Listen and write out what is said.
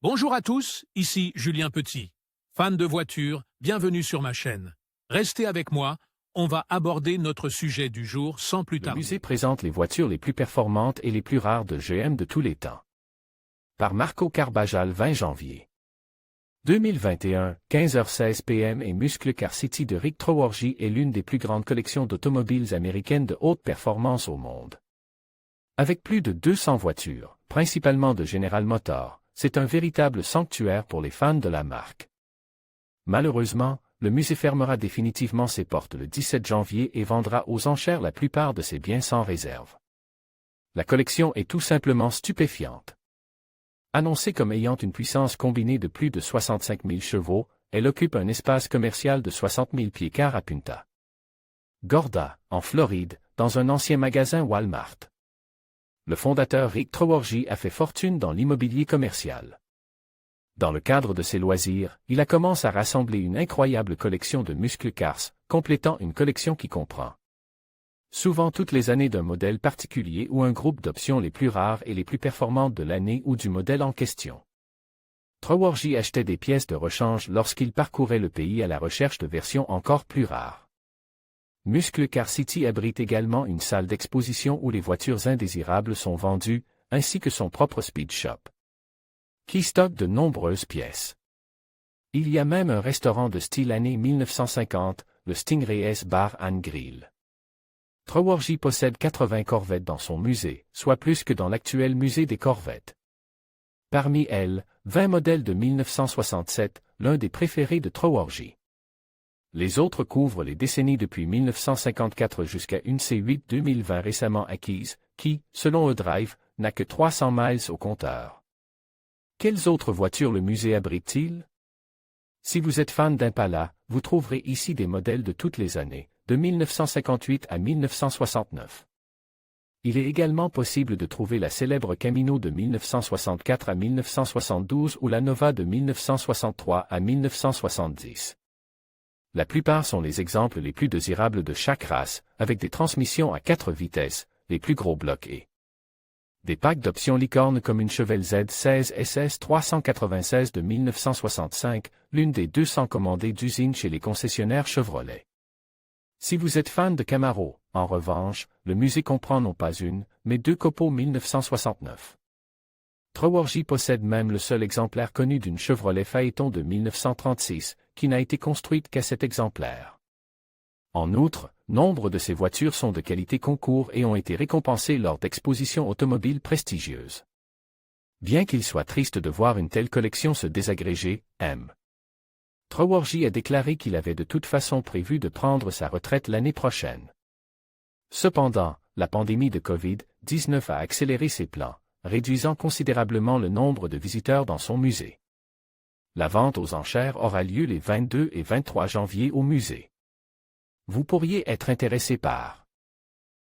Bonjour à tous, ici Julien Petit. Fan de voitures, bienvenue sur ma chaîne. Restez avec moi, on va aborder notre sujet du jour sans plus Le tarder. musée présente les voitures les plus performantes et les plus rares de GM de tous les temps. Par Marco Carbajal, 20 janvier 2021, 15h16 p.m. et Muscle Car City de Rick Traworji est l'une des plus grandes collections d'automobiles américaines de haute performance au monde. Avec plus de 200 voitures, principalement de General Motors, c'est un véritable sanctuaire pour les fans de la marque. Malheureusement, le musée fermera définitivement ses portes le 17 janvier et vendra aux enchères la plupart de ses biens sans réserve. La collection est tout simplement stupéfiante. Annoncée comme ayant une puissance combinée de plus de 65 000 chevaux, elle occupe un espace commercial de 60 000 pieds carrés à Punta Gorda, en Floride, dans un ancien magasin Walmart. Le fondateur Rick Traworji a fait fortune dans l'immobilier commercial. Dans le cadre de ses loisirs, il a commencé à rassembler une incroyable collection de muscle cars, complétant une collection qui comprend souvent toutes les années d'un modèle particulier ou un groupe d'options les plus rares et les plus performantes de l'année ou du modèle en question. Traworji achetait des pièces de rechange lorsqu'il parcourait le pays à la recherche de versions encore plus rares. Muscle Car City abrite également une salle d'exposition où les voitures indésirables sont vendues, ainsi que son propre speed shop, qui stocke de nombreuses pièces. Il y a même un restaurant de style année 1950, le Stingray S Bar and Grill. Traworji possède 80 Corvettes dans son musée, soit plus que dans l'actuel musée des Corvettes. Parmi elles, 20 modèles de 1967, l'un des préférés de Traworji. Les autres couvrent les décennies depuis 1954 jusqu'à une C8 2020 récemment acquise, qui, selon E-Drive, n'a que 300 miles au compteur. Quelles autres voitures le musée abrite-t-il? Si vous êtes fan d'Impala, vous trouverez ici des modèles de toutes les années, de 1958 à 1969. Il est également possible de trouver la célèbre Camino de 1964 à 1972 ou la Nova de 1963 à 1970. La plupart sont les exemples les plus désirables de chaque race, avec des transmissions à 4 vitesses, les plus gros blocs et des packs d'options licornes comme une Chevelle Z16 SS 396 de 1965, l'une des 200 commandées d'usine chez les concessionnaires Chevrolet. Si vous êtes fan de Camaro, en revanche, le musée comprend non pas une, mais 2 copeaux 1969. Traworji possède même le seul exemplaire connu d'une Chevrolet Phaéton de 1936, qui n'a été construite qu'à cet exemplaire. En outre, nombre de ces voitures sont de qualité concours et ont été récompensées lors d'expositions automobiles prestigieuses. Bien qu'il soit triste de voir une telle collection se désagréger, M. Traworji a déclaré qu'il avait de toute façon prévu de prendre sa retraite l'année prochaine. Cependant, la pandémie de Covid-19 a accéléré ses plans, réduisant considérablement le nombre de visiteurs dans son musée. La vente aux enchères aura lieu les 22 et 23 janvier au musée. Vous pourriez être intéressé par